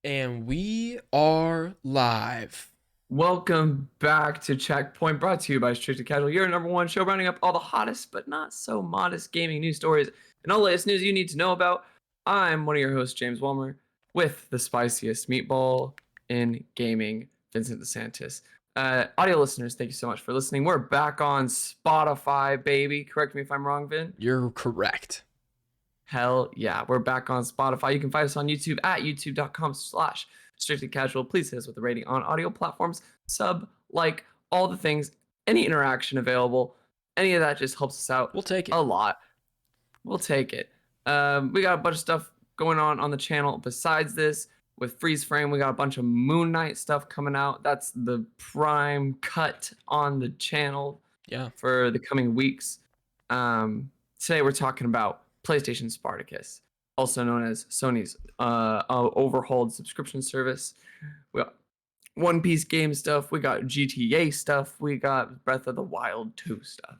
And we are live. Welcome back to Checkpoint, brought to you by Strictly Casual, your number one show, rounding up all the hottest but not so modest gaming news stories and all the latest news you need to know about. I'm one of your hosts, James Walmer, with the spiciest meatball in gaming, Vincent DeSantis. Audio listeners, thank you so much for listening. We're back on Spotify, baby. Correct me if I'm wrong, Vin. You're correct. Hell yeah, we're back on Spotify. You can find us on YouTube at youtube.com/Strictly Casual. Please hit us with a rating on audio platforms, sub, like, all the things, any interaction available. Any of that just helps us out We'll take it. a lot. We'll take it. We got a bunch of stuff going on the channel besides this. With Freeze Frame, we got a bunch of Moon Knight stuff coming out. That's the prime cut on the channel for the coming weeks. Today we're talking about PlayStation Spartacus, also known as Sony's overhauled subscription service. We got One Piece game stuff. We got GTA stuff. We got Breath of the Wild 2 stuff.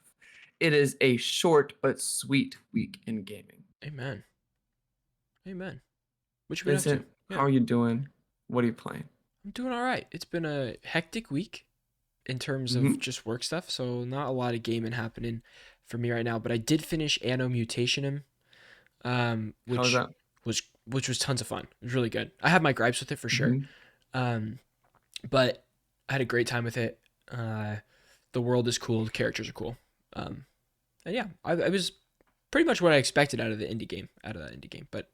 It is a short but sweet week in gaming. Amen. What you been Vincent, up to? how are you doing? What are you playing? I'm doing all right. It's been a hectic week in terms of just work stuff, so not a lot of gaming happening for me right now. But I did finish Anno Mutationum, which was tons of fun. It was really good. I had my gripes with it for sure, but I had a great time with it. The world is cool. The characters are cool. And yeah, I was pretty much what I expected out of that indie game, but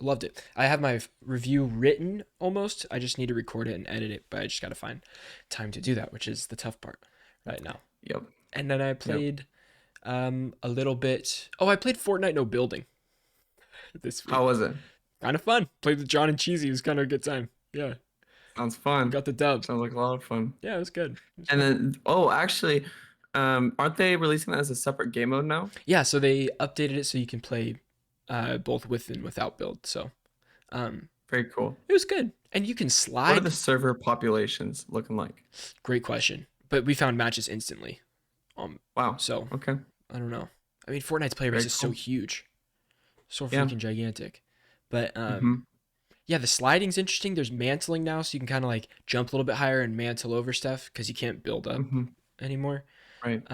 I loved it. I have my review written almost. I just need to record it and edit it, but I just got to find time to do that, which is the tough part right now. Yep. And then I played a little bit. Oh, I played Fortnite No Building this week. How was it? Kind of fun. Played with John and Cheesy. It was kind of a good time. Yeah. Sounds fun. Got the dub. Sounds like a lot of fun. Yeah, it was good. Then, actually, aren't they releasing that as a separate game mode now? Yeah, so they updated it so you can play both with and without build. So very cool. It was good. And you can slide. What are the server populations looking like? Great question. But we found matches instantly. Wow. So okay. I don't know. I mean, Fortnite's player base is so huge. So freaking gigantic. But yeah, the sliding's interesting. There's mantling now, so you can kind of like jump a little bit higher and mantle over stuff because you can't build up anymore. Right.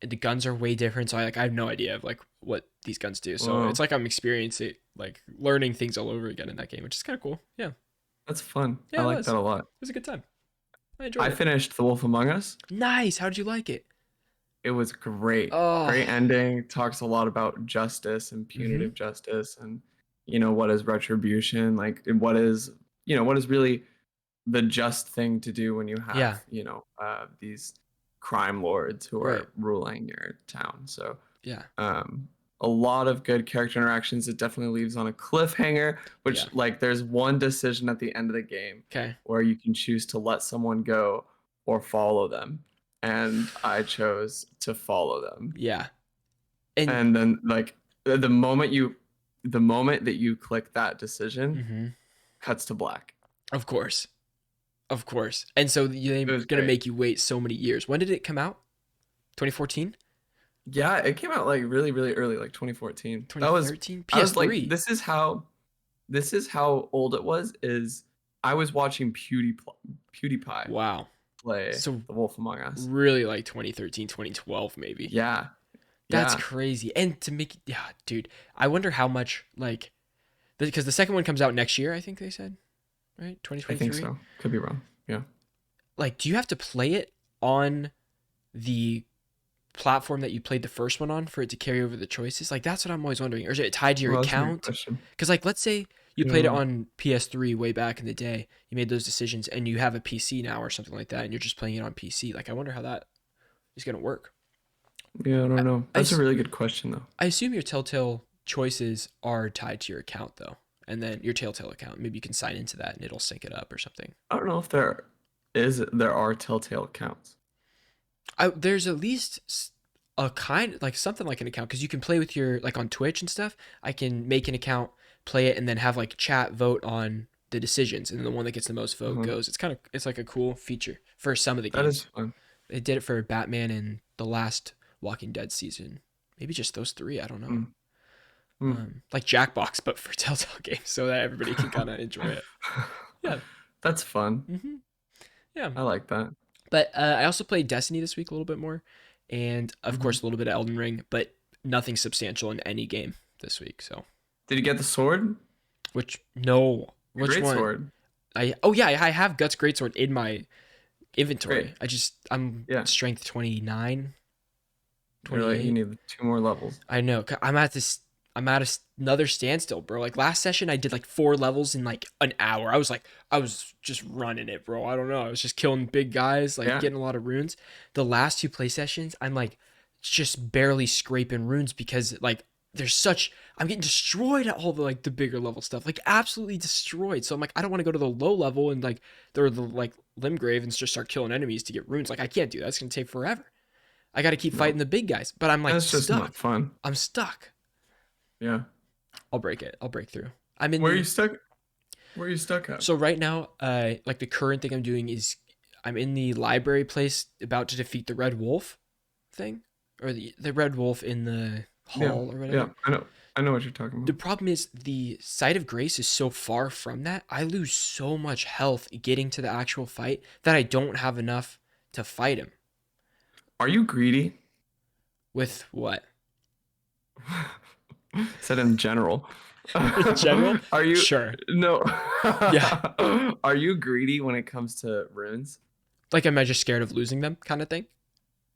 The guns are way different, so I have no idea of like what these guns do. So it's like I'm experiencing like learning things all over again in that game, which is kind of cool. Yeah. That's fun. Yeah, I like that a lot. It was a good time. I enjoyed it. I finished The Wolf Among Us. Nice. How did you like it? It was great. Oh. Great ending. Talks a lot about justice and punitive justice and what is retribution, like what is really the just thing to do when you have these crime lords who are ruling your town. So a lot of good character interactions. It definitely leaves on a cliffhanger, which like there's one decision at the end of the game where you can choose to let someone go or follow them, and I chose to follow them. And then like the moment that you click that decision, cuts to black. Of course. And so they're going to make you wait so many years. When did it come out? 2014? Yeah, it came out like really, really early, like 2014. 2013? PS3. I was like, this is how old it was, is I was watching PewDiePie. Wow. Play The Wolf Among Us. Really like 2013, 2012 maybe. Yeah. That's crazy. And to make, dude, I wonder how much, like, because the second one comes out next year, I think they said, right? 2023? I think so. Could be wrong. Yeah. Like, do you have to play it on the platform that you played the first one on for it to carry over the choices? Like, that's what I'm always wondering. Or is it tied to your account? Because, like, let's say you played it on PS3 way back in the day, you made those decisions, and you have a PC now or something like that, and you're just playing it on PC. Like, I wonder how that is going to work. Yeah, I don't know. That's a really good question, though. I assume your Telltale choices are tied to your account, though. And then your Telltale account, maybe you can sign into that and it'll sync it up or something. I don't know if there are Telltale accounts. There's at least a kind, like something like an account, because you can play with your, like on Twitch and stuff. I can make an account, play it, and then have like chat vote on the decisions, and then the one that gets the most vote goes. It's like a cool feature for some of the games. That is fun. They did it for Batman and the last Walking Dead season. Maybe just those three. I don't know. Like Jackbox, but for Telltale games, so that everybody can kind of enjoy it. Yeah. That's fun. Yeah. I like that. But I also played Destiny this week a little bit more, and of course a little bit of Elden Ring, but nothing substantial in any game this week. So. Did you get the sword? Which no, which Great one? sword. I have Guts Greatsword in my inventory. Great. I'm strength 29, 28. You're like, you need 2 more levels. I know. I'm at another standstill, bro. Like last session, I did like 4 levels in like an hour. I was just running it, bro. I don't know. I was just killing big guys, like getting a lot of runes. The last 2 play sessions, I'm like just barely scraping runes because like I'm getting destroyed at all the like the bigger level stuff, like absolutely destroyed. So I'm like, I don't want to go to the low level and like the like Limgrave and just start killing enemies to get runes. Like I can't do that. It's gonna take forever. I got to keep fighting the big guys, but I'm like that's just not fun. I'm stuck. Yeah. I'll break it. I'll break through. I'm in. Where are you stuck? Where are you stuck at? So right now, like the current thing I'm doing is I'm in the library place about to defeat the Red Wolf thing, or the Red Wolf in the hall or whatever. Yeah, I know what you're talking about. The problem is the Site of Grace is so far from that. I lose so much health getting to the actual fight that I don't have enough to fight him. Are you greedy? With what? Said in general. In general? Are you sure? No. Yeah. Are you greedy when it comes to runes? Like, am I just scared of losing them, kind of thing?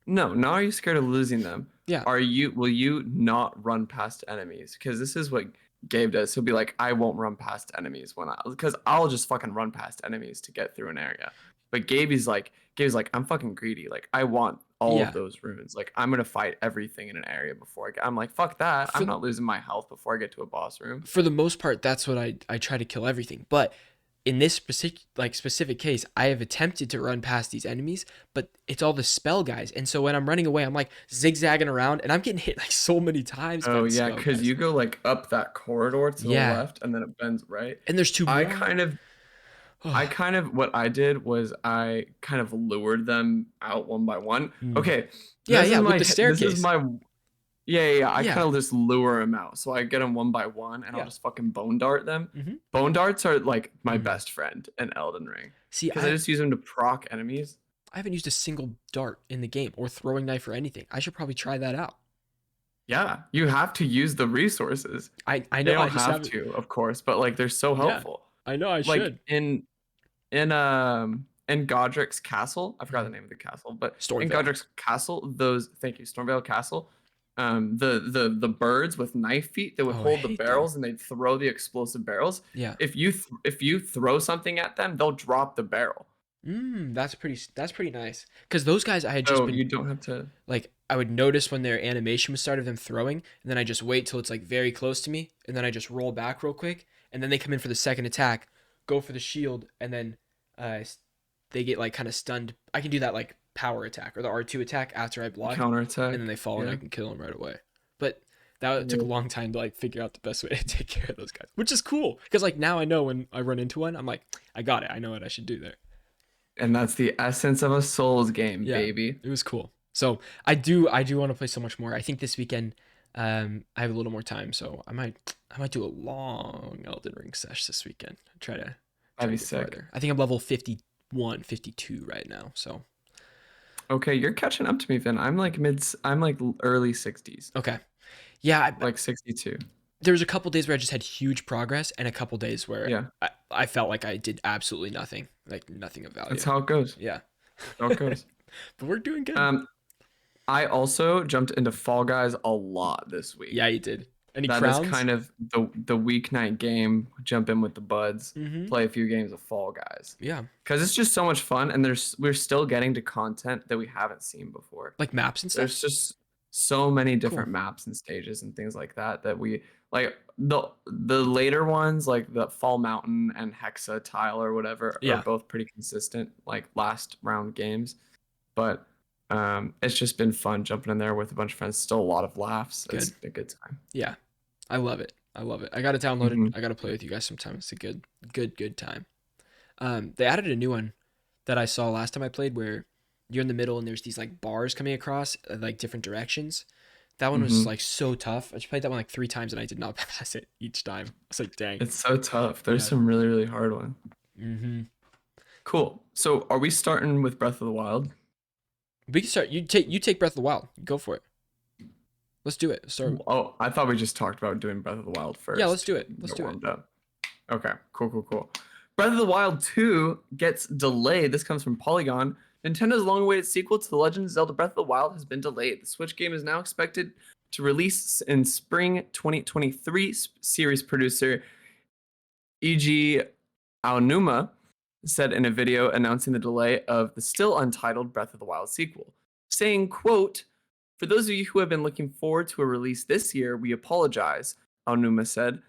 No, not are you scared of losing them. Yeah. Will you not run past enemies? Because this is what Gabe does. He'll be like, I won't run past enemies because I'll just fucking run past enemies to get through an area. But Gabe's like, I'm fucking greedy. Like, I want all of those runes. Like, I'm gonna fight everything in an area before I'm like, fuck that. I'm not losing my health before I get to a boss room. For the most part, that's what I try to kill everything. But in this specific case, I have attempted to run past these enemies, but it's all the spell guys. And so when I'm running away, I'm like zigzagging around, and I'm getting hit like so many times. Oh yeah, because you go like up that corridor to the left, and then it bends right. And there's 2 more. I kind of what I did was I kind of lured them out one by one. Okay. With the staircase. This is my I kind of just lure them out. So I get them one by one, and I'll just fucking bone dart them. Bone darts are like my best friend in Elden Ring. See, because I just use them to proc enemies. I haven't used a single dart in the game or throwing knife or anything. I should probably try that out. Yeah, you have to use the resources. I know. They don't have to, of course, but like they're so helpful. I know I should. In Godric's castle, I forgot the name of the castle, but in Godric's castle, Stormvale Castle, the birds with knife feet that would hold the barrels and they'd throw the explosive barrels. Yeah. If you throw something at them, they'll drop the barrel. That's pretty nice. Because those guys, I had just been. You don't have to. Like, I would notice when their animation was started, them throwing, and then I just wait till it's like very close to me, and then I just roll back real quick, and then they come in for the second attack, go for the shield, and then they get like kind of stunned. I can do that like power attack or the R2 attack after I block, counter attack, and then they fall and I can kill them right away. But that took a long time to like figure out the best way to take care of those guys, which is cool because like now I know when I run into one, I'm like, I got it. I know what I should do there. And that's the essence of a Souls game, baby. It was cool. So I do want to play so much more. I think this weekend I have a little more time, so I might do a long Elden Ring sesh this weekend. Try to be sick. Farther. I think I'm level 51, 52 right now. So okay, you're catching up to me, Finn. I'm like early 60s. Okay. Yeah, like 62. There was a couple days where I just had huge progress, and a couple days where I felt like I did absolutely nothing, like nothing of value. That's how it goes. Yeah, that's how it goes. But we're doing good. I also jumped into Fall Guys a lot this week. Yeah, you did. Any that crowns? Is kind of the weeknight game. Jump in with the buds, play a few games of Fall Guys. Yeah, because it's just so much fun, and we're still getting to content that we haven't seen before, like maps and stuff. There's just so many different maps and stages and things like that we like. The later ones, like the Fall Mountain and Hexa Tile or whatever, are both pretty consistent, like last round games. But it's just been fun jumping in there with a bunch of friends. Still a lot of laughs. It's a good time. Yeah, I love it. I got to download it. I got to play with you guys sometime. It's a good time. They added a new one that I saw last time I played where you're in the middle and there's these like bars coming across like different directions That one was like so tough. I just played that one like 3 times and I did not pass it each time. I was like, dang. It's so tough. There's some really, really hard ones. Cool. So are we starting with Breath of the Wild? We can start. You take Breath of the Wild. Go for it. Let's do it. Start. Oh, I thought we just talked about doing Breath of the Wild first. Yeah, let's do it. Let's do it. Up. Okay, cool. Breath of the Wild 2 gets delayed. This comes from Polygon. Nintendo's long-awaited sequel to The Legend of Zelda Breath of the Wild has been delayed. The Switch game is now expected to release in spring 2023. Series producer E.G. Aonuma said in a video announcing the delay of the still untitled Breath of the Wild sequel, saying, quote, "For those of you who have been looking forward to a release this year, we apologize," Aonuma said.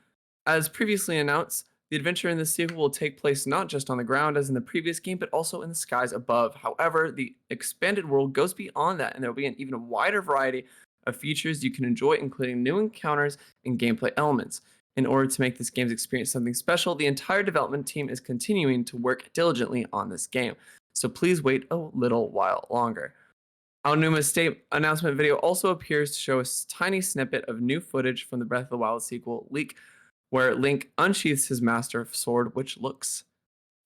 As previously announced, the adventure in the sequel will take place not just on the ground as in the previous game, but also in the skies above. However, the expanded world goes beyond that, and there will be an even wider variety of features you can enjoy, including new encounters and gameplay elements. In order to make this game's experience something special, the entire development team is continuing to work diligently on this game. So please wait a little while longer. Aonuma's announcement video also appears to show a tiny snippet of new footage from the Breath of the Wild sequel leak, where Link unsheaths his Master Sword, which looks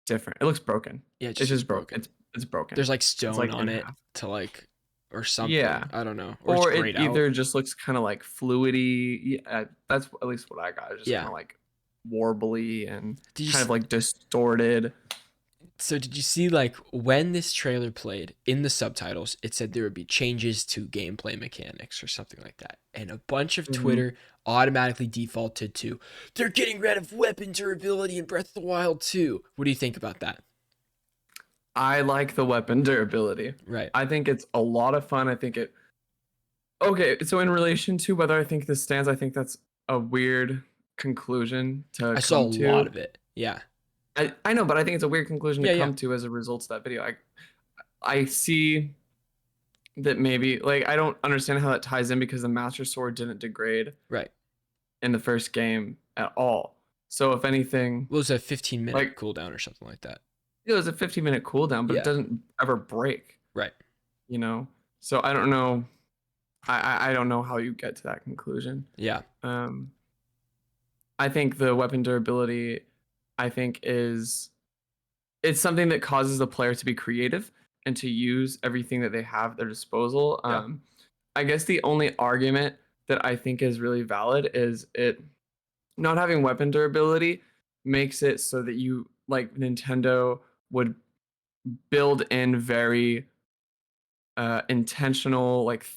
different. It looks broken. Yeah, it's just broken. It's broken. There's like stone on it to like, or something. Yeah, I don't know. Or it either just looks kind of like fluidy. Yeah, that's at least what I got. It's just kind of like warbly and kind of like distorted. So did you see, like, when this trailer played, in the subtitles, it said there would be changes to gameplay mechanics or something like that. And a bunch of Twitter automatically defaulted to, they're getting rid of weapon durability in Breath of the Wild 2. What do you think about that? I like the weapon durability. Right. I think it's a lot of fun. I think it... Okay, so in relation to whether I think this stands, I think that's a weird conclusion to come to. I saw a lot of it. Yeah. I know, but I think it's a weird conclusion to come to as a result of that video. I see that maybe, like, I don't understand how that ties in because the Master Sword didn't degrade in the first game at all. So if anything... Well, it was a 15-minute cooldown or something like that. It was a 15-minute cooldown, but it doesn't ever break. Right. You know? So I don't know. I don't know how you get to that conclusion. Yeah. I think the weapon durability... I think it's something that causes the player to be creative and to use everything that they have at their disposal. I guess the only argument that I think is really valid is it not having weapon durability makes it so that you, like, Nintendo would build in very intentional, like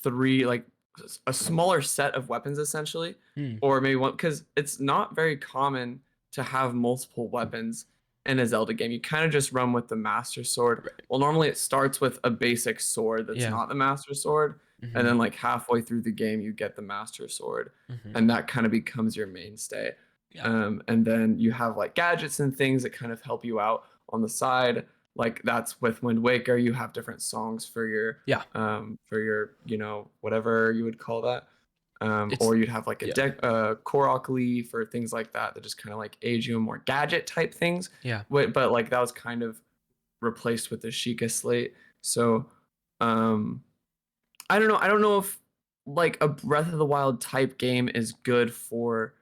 a smaller set of weapons essentially, or maybe one, because it's not very common to have multiple weapons in a Zelda game. You kind of just run with the Master Sword. Right. Well, normally it starts with a basic sword that's not the Master Sword, and then like halfway through the game you get the Master Sword, and that kind of becomes your mainstay. And then you have like gadgets and things that kind of help you out on the side. Like that's with Wind Waker, you have different songs for your you know, whatever you would call that. Or you'd have like a Korok leaf or things like that just kind of like age you more gadget type things. But like that was kind of replaced with the Sheikah slate. So I don't know. I don't know if like a Breath of the Wild type game is good for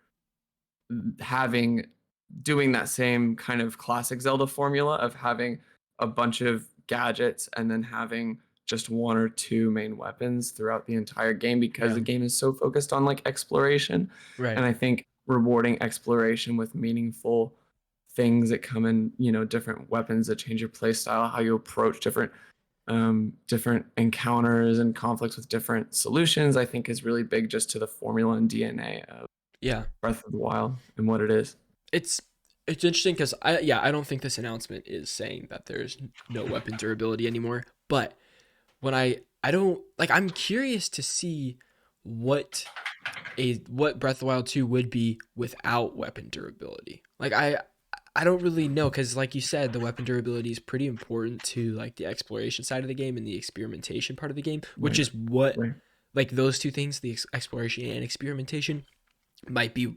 doing that same kind of classic Zelda formula of having a bunch of gadgets and then having just one or two main weapons throughout the entire game, because the game is so focused on like exploration. And I think rewarding exploration with meaningful things that come in, you know, different weapons that change your play style, how you approach different encounters and conflicts with different solutions, I think is really big just to the formula and DNA of Breath of the Wild and what it is. It's interesting because I don't think this announcement is saying that there's no weapon durability anymore, but when I'm curious to see what Breath of the Wild 2 would be without weapon durability. Like I don't really know, because like you said, the weapon durability is pretty important to like the exploration side of the game and the experimentation part of the game, which is what like those two things, the exploration and experimentation,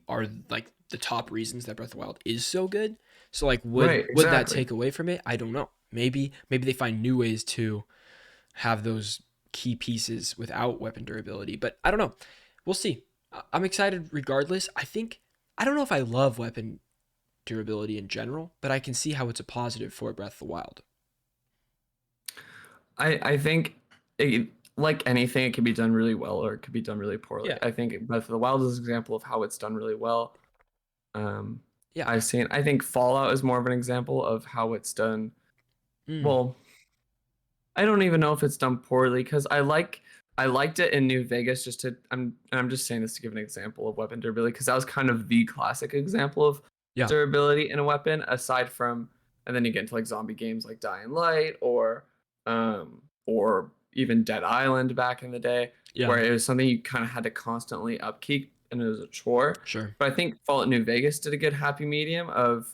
are like the top reasons that Breath of the Wild is so good. So like would that take away from it? I don't know. Maybe they find new ways to have those key pieces without weapon durability. But I don't know. We'll see. I'm excited regardless. I don't know if I love weapon durability in general, but I can see how it's a positive for Breath of the Wild. I think like anything, it can be done really well or it could be done really poorly. Yeah. I think Breath of the Wild is an example of how it's done really well. Yeah. I think Fallout is more of an example of how it's done. Well, I don't even know if it's done poorly because I liked it in New Vegas I'm just saying this to give an example of weapon durability because that was kind of the classic example of durability in a weapon aside from, and then you get into like zombie games like Dying Light or even Dead Island back in the day where it was something you kind of had to constantly upkeep and it was a chore. Sure. But I think Fallout New Vegas did a good happy medium of,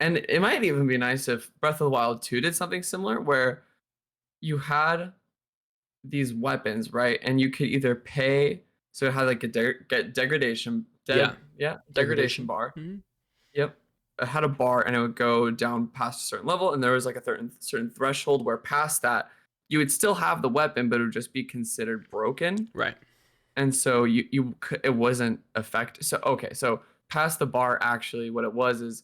and it might even be nice if Breath of the Wild 2 did something similar where you had these weapons, right? And you could either pay, so it had like a degradation bar. Mm-hmm. Yep. It had a bar and it would go down past a certain level, and there was like a certain threshold where past that you would still have the weapon, but it would just be considered broken. Right. And so it wasn't effective. So past the bar, actually, what it was is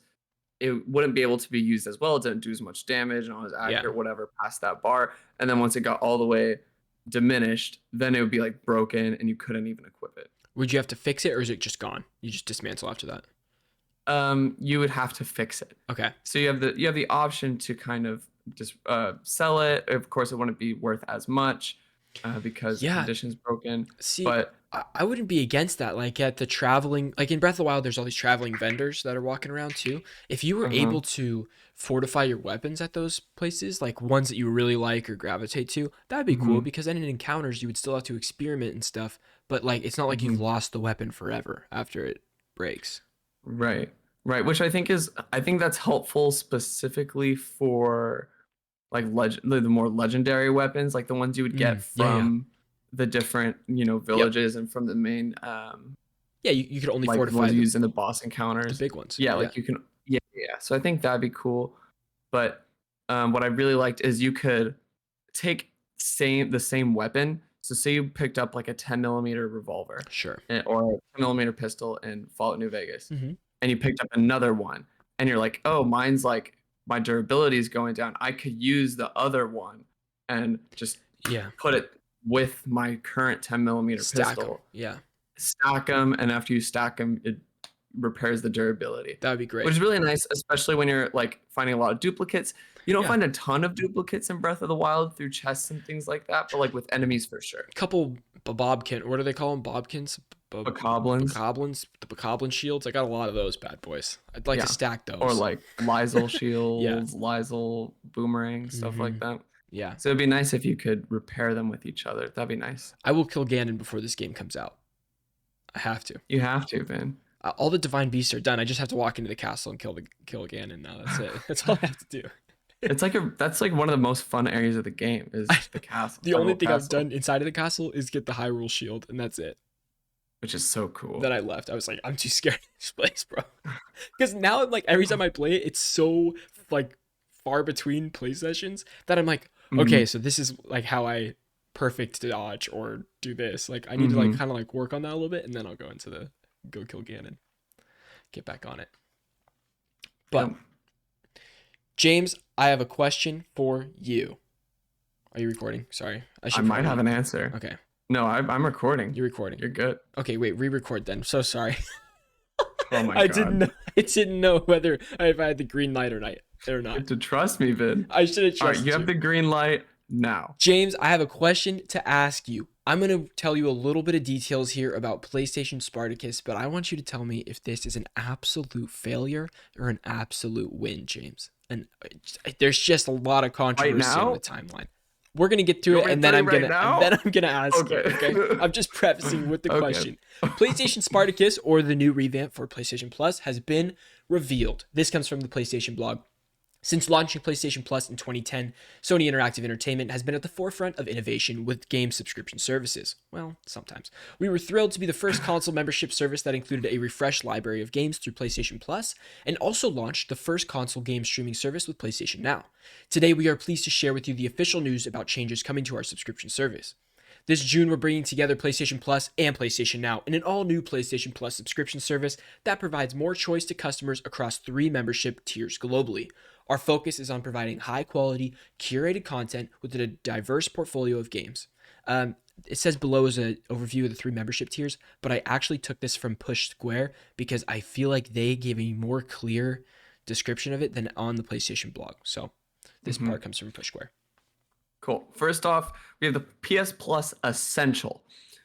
it wouldn't be able to be used as well. It didn't do as much damage and all as accurate, whatever, past that bar. And then once it got all the way diminished, then it would be like broken and you couldn't even equip it. Would you have to fix it or is it just gone? You just dismantle after that? You would have to fix it. Okay. So you have the option to kind of just sell it. Of course, it wouldn't be worth as much because the condition's broken. See, but I wouldn't be against that. Like at the traveling, like in Breath of the Wild, there's all these traveling vendors that are walking around too. If you were able to fortify your weapons at those places, like ones that you really like or gravitate to, that'd be cool because then in encounters, you would still have to experiment and stuff. But like, it's not like you lost the weapon forever after it breaks. Right. Which I think that's helpful specifically for like the more legendary weapons, like the ones you would get from the different, villages and from the main. You could only like fortify ones used in the boss encounters, the big ones. Yeah, like you can. Yeah. So I think that'd be cool. But what I really liked is you could take the same weapon. So say you picked up like a 10mm revolver, sure, or a 10mm pistol in Fallout New Vegas, and you picked up another one, and you're like, oh, mine's like my durability is going down. I could use the other one and just put it with my current 10mm pistol. Stack them, and after you stack them, it repairs the durability. That would be great. Which is really nice, especially when you're like finding a lot of duplicates. You don't find a ton of duplicates in Breath of the Wild through chests and things like that, but like with enemies for sure. A couple bobkin, what do they call them? Bobkins? Bokoblins. The Bokoblin shields. I got a lot of those bad boys. I'd like to stack those. Or like Lysol shields, Lysol boomerangs, stuff like that. Yeah. So it'd be nice if you could repair them with each other. That'd be nice. I will kill Ganon before this game comes out. I have to. You have to, Ben. All the divine beasts are done. I just have to walk into the castle and kill Ganon now. That's it. That's all I have to do. That's like one of the most fun areas of the game is the castle. The only thing I've done inside of the castle is get the Hyrule shield, and that's it. Which is so cool. Then I left. I was like, I'm too scared of this place, bro. Because now, like every time I play it, it's so like far between play sessions that I'm like, okay, so this is like how I perfect dodge or do this. Like I need to like kind of like work on that a little bit, and then I'll go kill Ganon, get back on it. But James, I have a question for you. Are you recording? Sorry, I might have an answer. Okay. No, I'm recording. You're recording. You're good. Okay, wait, re-record then. So sorry. Oh my god. I didn't know whether if I had the green light or not. You have to trust me, Vin. I should have trusted you. All right, you have the green light now. James, I have a question to ask you. I'm going to tell you a little bit of details here about PlayStation Spartacus, but I want you to tell me if this is an absolute failure or an absolute win, James. And there's just a lot of controversy in the timeline. We're gonna get to it, and then I'm gonna ask you. Okay, I'm just prefacing with the question. PlayStation Spartacus, or the new revamp for PlayStation Plus, has been revealed. This comes from the PlayStation blog. Since launching PlayStation Plus in 2010, Sony Interactive Entertainment has been at the forefront of innovation with game subscription services. Well, sometimes. We were thrilled to be the first console membership service that included a refreshed library of games through PlayStation Plus, and also launched the first console game streaming service with PlayStation Now. Today, we are pleased to share with you the official news about changes coming to our subscription service. This June, we're bringing together PlayStation Plus and PlayStation Now in an all-new PlayStation Plus subscription service that provides more choice to customers across 3 membership tiers globally. Our focus is on providing high-quality, curated content with a diverse portfolio of games. It says below is an overview of the 3 membership tiers, but I actually took this from Push Square because I feel like they gave a more clear description of it than on the PlayStation blog. So this part comes from Push Square. Cool. First off, we have the PS Plus Essential.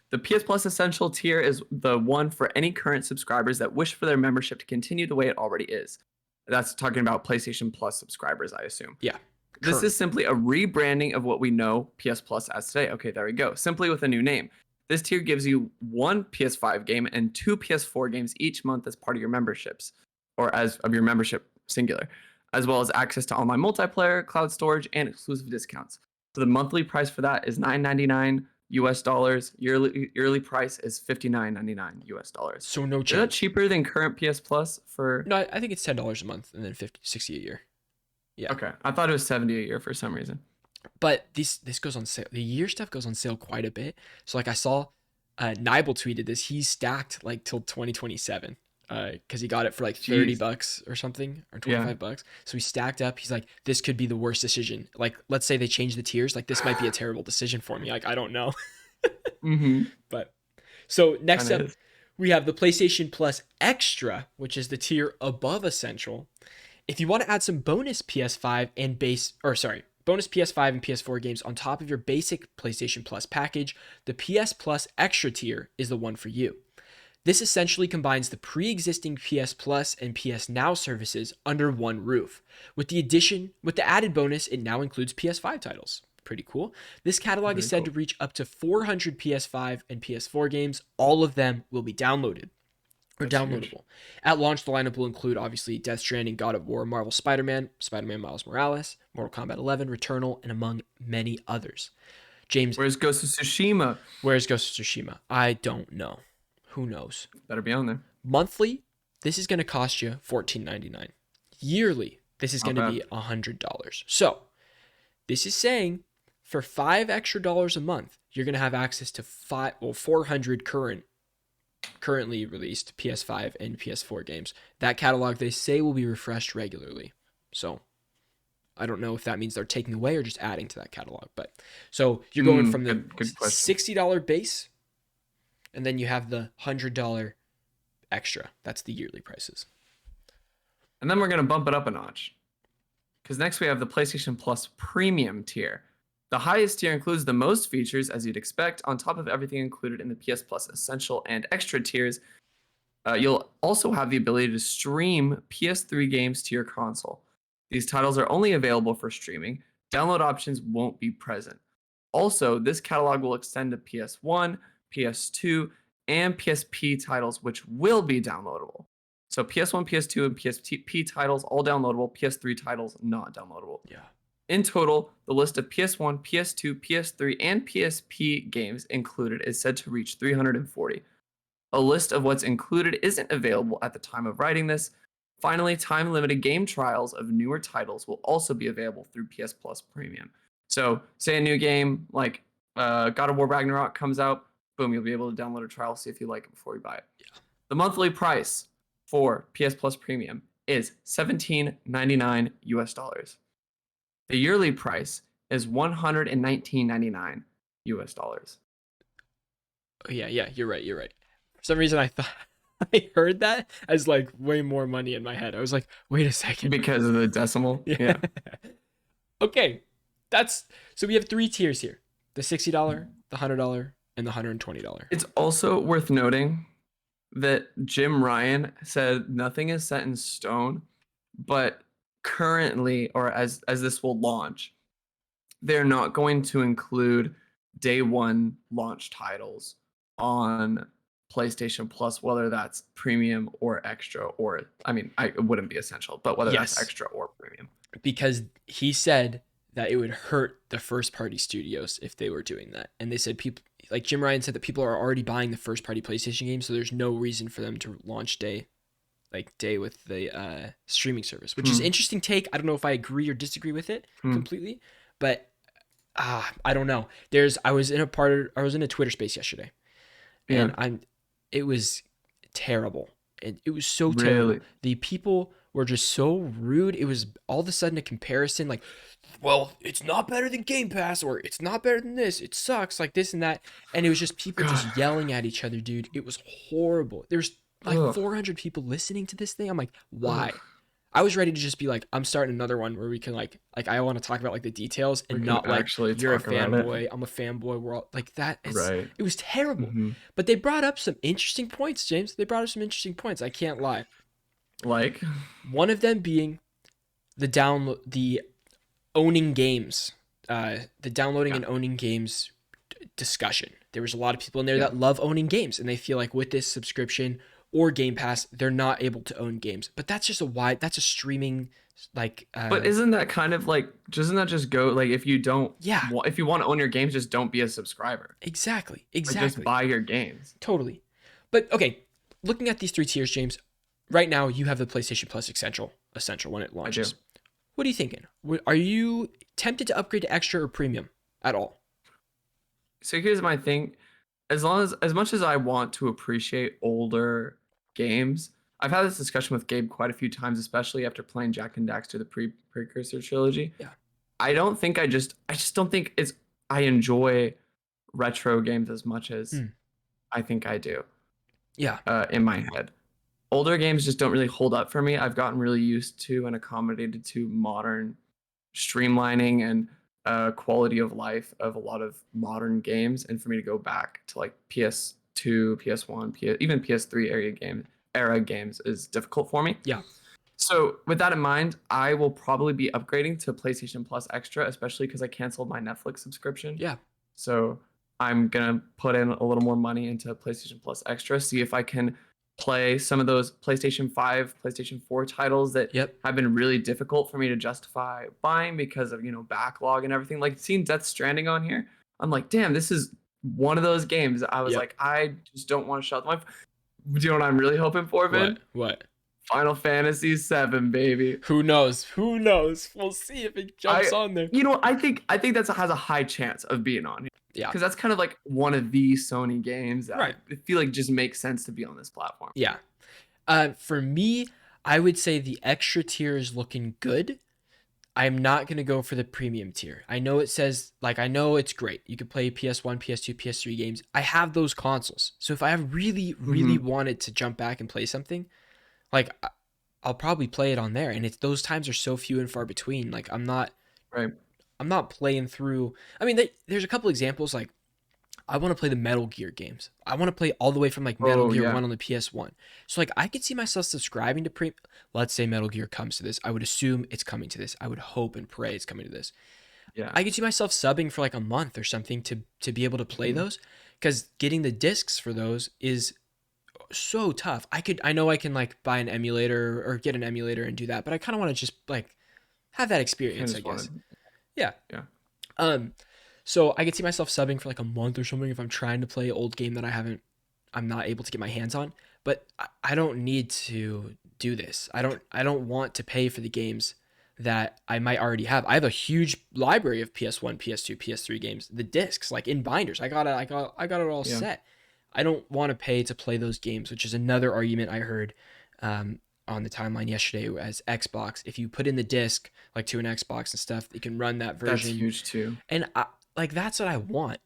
The PS Plus Essential tier is the one for any current subscribers that wish for their membership to continue the way it already is. That's talking about PlayStation Plus subscribers, I assume. Yeah. This is simply a rebranding of what we know PS Plus as today. Okay, there we go. Simply with a new name. This tier gives you 1 PS5 game and 2 PS4 games each month as part of your memberships, or as of your membership singular, as well as access to online multiplayer, cloud storage, and exclusive discounts. So the monthly price for that is $9.99 US dollars. Yearly price is $59.99 US dollars. So no change. Is that cheaper than current PS Plus for? No, I think it's $10 a month and then $60 a year. Yeah. Okay, I thought it was $70 a year for some reason. But this goes on sale. The year stuff goes on sale quite a bit. So like I saw, Nibel tweeted this. He's stacked like till 2027. Because he got it for like $30 or something, or $25. So he stacked up. He's like, this could be the worst decision. Like, let's say they change the tiers. Like, this might be a terrible decision for me. Like, I don't know. But so next up, we have the PlayStation Plus Extra, which is the tier above Essential. If you want to add some bonus PS5 and bonus PS5 and PS4 games on top of your basic PlayStation Plus package, the PS Plus Extra tier is the one for you. This essentially combines the pre-existing PS Plus and PS Now services under one roof. With the added bonus, it now includes PS5 titles. Pretty cool. This catalog is said to reach up to 400 PS5 and PS4 games. All of them will be downloadable. At launch, the lineup will include, obviously, Death Stranding, God of War, Marvel Spider-Man, Spider-Man Miles Morales, Mortal Kombat 11, Returnal, and among many others. James, where's Ghost of Tsushima? I don't know. Who knows? Better be on there. Monthly, this is going to cost you $14.99. Yearly, this is going to be $100. So, this is saying for $5 extra a month, you're going to have access to 400 currently released PS5 and PS4 games. That catalog, they say, will be refreshed regularly. So, I don't know if that means they're taking away or just adding to that catalog. But so you're going from the $60 base, and then you have the $100 extra. That's the yearly prices. And then we're going to bump it up a notch. Because next we have the PlayStation Plus Premium tier. The highest tier includes the most features, as you'd expect, on top of everything included in the PS Plus Essential and Extra tiers. You'll also have the ability to stream PS3 games to your console. These titles are only available for streaming. Download options won't be present. Also, this catalog will extend to PS1, PS2, and PSP titles, which will be downloadable. So PS1, PS2, and PSP titles all downloadable. PS3 titles not downloadable. Yeah. In total, the list of PS1, PS2, PS3, and PSP games included is said to reach 340. A list of what's included isn't available at the time of writing this. Finally, time-limited game trials of newer titles will also be available through PS Plus Premium. So, say a new game like God of War Ragnarok comes out, boom, you'll be able to download a trial, see if you like it before you buy it. Yeah. The monthly price for PS Plus Premium is $17.99 US dollars. The yearly price is $119.99 US dollars. Oh, yeah, you're right. For some reason, I thought I heard that as like way more money in my head. I was like, wait a second. Because of the decimal? Yeah. Okay. So we have 3 tiers here. The $60, the $100, and the $120. It's also worth noting that Jim Ryan said nothing is set in stone, but currently, or as this will launch, they're not going to include day one launch titles on PlayStation Plus, whether that's premium or extra, or I mean, it wouldn't be essential, but whether that's extra or premium. because he said that it would hurt the first party studios if they were doing that. And they said people like Jim Ryan said that people are already buying the first party PlayStation games, so there's no reason for them to launch day with the streaming service, which is an interesting take. I don't know if I agree or disagree with it completely, but I don't know. I was in a Twitter space yesterday, and it was terrible. It was so terrible. The people were just so rude. It was all of a sudden a comparison, like, well, it's not better than Game Pass, or it's not better than this. It sucks, like this and that. And it was just people just yelling at each other, dude. It was horrible. There's like 400 people listening to this thing. I'm like, why? I was ready to just be like, I'm starting another one where we can like I want to talk about like the details and not like you're a fanboy, I'm a fanboy. We're all like that. It was terrible. But they brought up some interesting points, James. They brought up some interesting points. I can't lie. Like one of them being the owning games, the downloading and owning games discussion. There was a lot of people in there that love owning games, and they feel like with this subscription or Game Pass, they're not able to own games. But that's just that's a streaming like. But isn't that kind of like, doesn't that just go like if you don't? Yeah. If you want to own your games, just don't be a subscriber. Exactly. Like just buy your games. Totally. But okay, looking at these three tiers, James. Right now, you have the PlayStation Plus Essential when it launches. What are you thinking? Are you tempted to upgrade to Extra or Premium at all? So here's my thing. As much as I want to appreciate older games, I've had this discussion with Gabe quite a few times, especially after playing Jak and Daxter, the precursor trilogy. Yeah. I just don't think I enjoy retro games as much as I think I do. Yeah. In my head. Older games just don't really hold up for me. I've gotten really used to and accommodated to modern streamlining and quality of life of a lot of modern games, and for me to go back to like PS2, PS1, even PS3 era games is difficult for me. Yeah. So with that in mind, I will probably be upgrading to PlayStation Plus Extra, especially because I canceled my Netflix subscription. Yeah. So I'm gonna put in a little more money into PlayStation Plus Extra, see if I can play some of those PlayStation 5, PlayStation 4 titles that have been really difficult for me to justify buying because of, backlog and everything. Like seeing Death Stranding on here, I'm like, damn, this is one of those games. I was like, I just don't want to shut my. Do you know what I'm really hoping for, Vin? What? Final Fantasy VII, baby. Who knows? We'll see if it jumps on there. I think that has a high chance of being on here. Yeah. Because that's kind of like one of the Sony games that I feel like just makes sense to be on this platform. Yeah. For me, I would say the Extra tier is looking good. I'm not going to go for the Premium tier. I know it says, I know it's great. You can play PS1, PS2, PS3 games. I have those consoles. So if I really, really wanted to jump back and play something, I'll probably play it on there. And those times are so few and far between. I'm not... Right. I'm not playing through. I mean, there's a couple examples. Like, I want to play the Metal Gear games. I want to play all the way from Metal Gear 1 on the PS1. So I could see myself subscribing to Let's say Metal Gear comes to this. I would assume it's coming to this. I would hope and pray it's coming to this. Yeah. I could see myself subbing for a month or something to be able to play those, because getting the discs for those is so tough. I know I can buy an emulator or get an emulator and do that, but I kind of want to just have that experience, I guess. Yeah. So I could see myself subbing for a month or something if I'm trying to play an old game that I'm not able to get my hands on. But I don't need to do this. I don't want to pay for the games that I might already have. I have a huge library of PS1, PS2, PS3 games, the discs, in binders. I got it all set. I don't want to pay to play those games, which is another argument I heard on the timeline yesterday as Xbox. If you put in the disc to an Xbox and stuff, you can run that version. That's huge too. And that's what I want.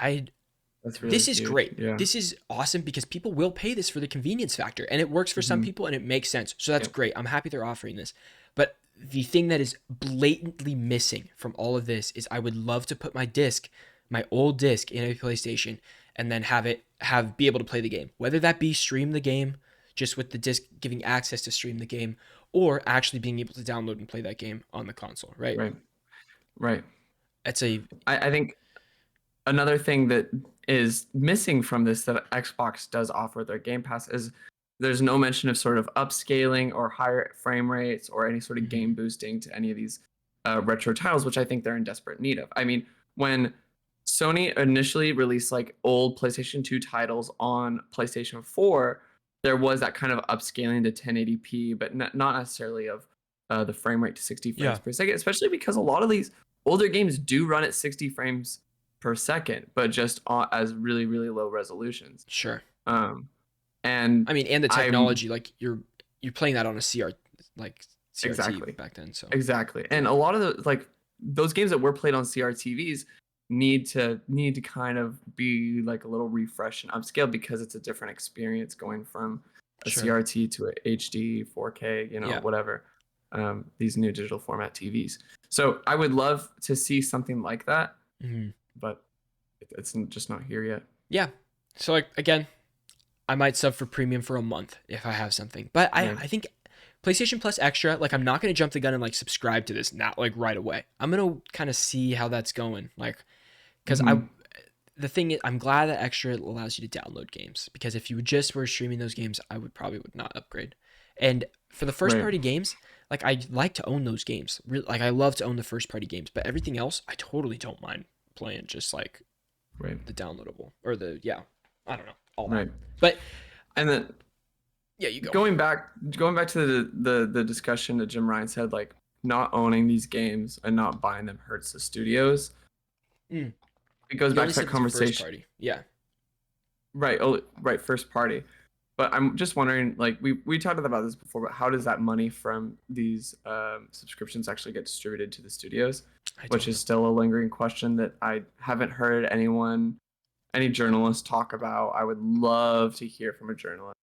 That's really this is huge. great. Yeah. This is awesome because people will pay this for the convenience factor, and it works for some people and it makes sense. So that's great. I'm happy they're offering this. But the thing that is blatantly missing from all of this is I would love to put my old disc in a PlayStation and then be able to play the game. Whether that be stream the game just with the disc giving access to stream the game, or actually being able to download and play that game on the console, right? Right. I think another thing that is missing from this that Xbox does offer their Game Pass is there's no mention of sort of upscaling or higher frame rates or any sort of game boosting to any of these retro titles, which I think they're in desperate need of. I mean, when Sony initially released like old PlayStation 2 titles on PlayStation 4, there was that kind of upscaling to 1080p, but not necessarily of the frame rate to 60 frames per second, especially because a lot of these older games do run at 60 frames per second, but just as really, really low resolutions. Sure. And I mean, and the technology, like you're playing that on a CRT exactly back then. So exactly, and a lot of the like those games that were played on CRTVs need to kind of be like a little refresh and upscale because it's a different experience going from a CRT to a HD 4K, whatever. These new digital format TVs. So I would love to see something like that, but it's just not here yet. Yeah. So like again, I might sub for premium for a month if I have something, but I think PlayStation Plus Extra, like I'm not going to jump the gun and like subscribe to this now, like right away. I'm going to kind of see how that's going. Like, cause the thing is, I'm glad that Extra allows you to download games, because if you just were streaming those games, I would not upgrade. And for the first party games, like I like to own those games. Like I love to own the first party games, but everything else, I totally don't mind playing just like the downloadable or I don't know, all that. But and then you go. Going back to the discussion that Jim Ryan said, like not owning these games and not buying them hurts the studios. It goes back to that conversation. First party. Yeah. Right. Oh, right. First party. But I'm just wondering, like we talked about this before, but how does that money from these subscriptions actually get distributed to the studios? Which is still a lingering question that I haven't heard any journalists talk about. I would love to hear from a journalist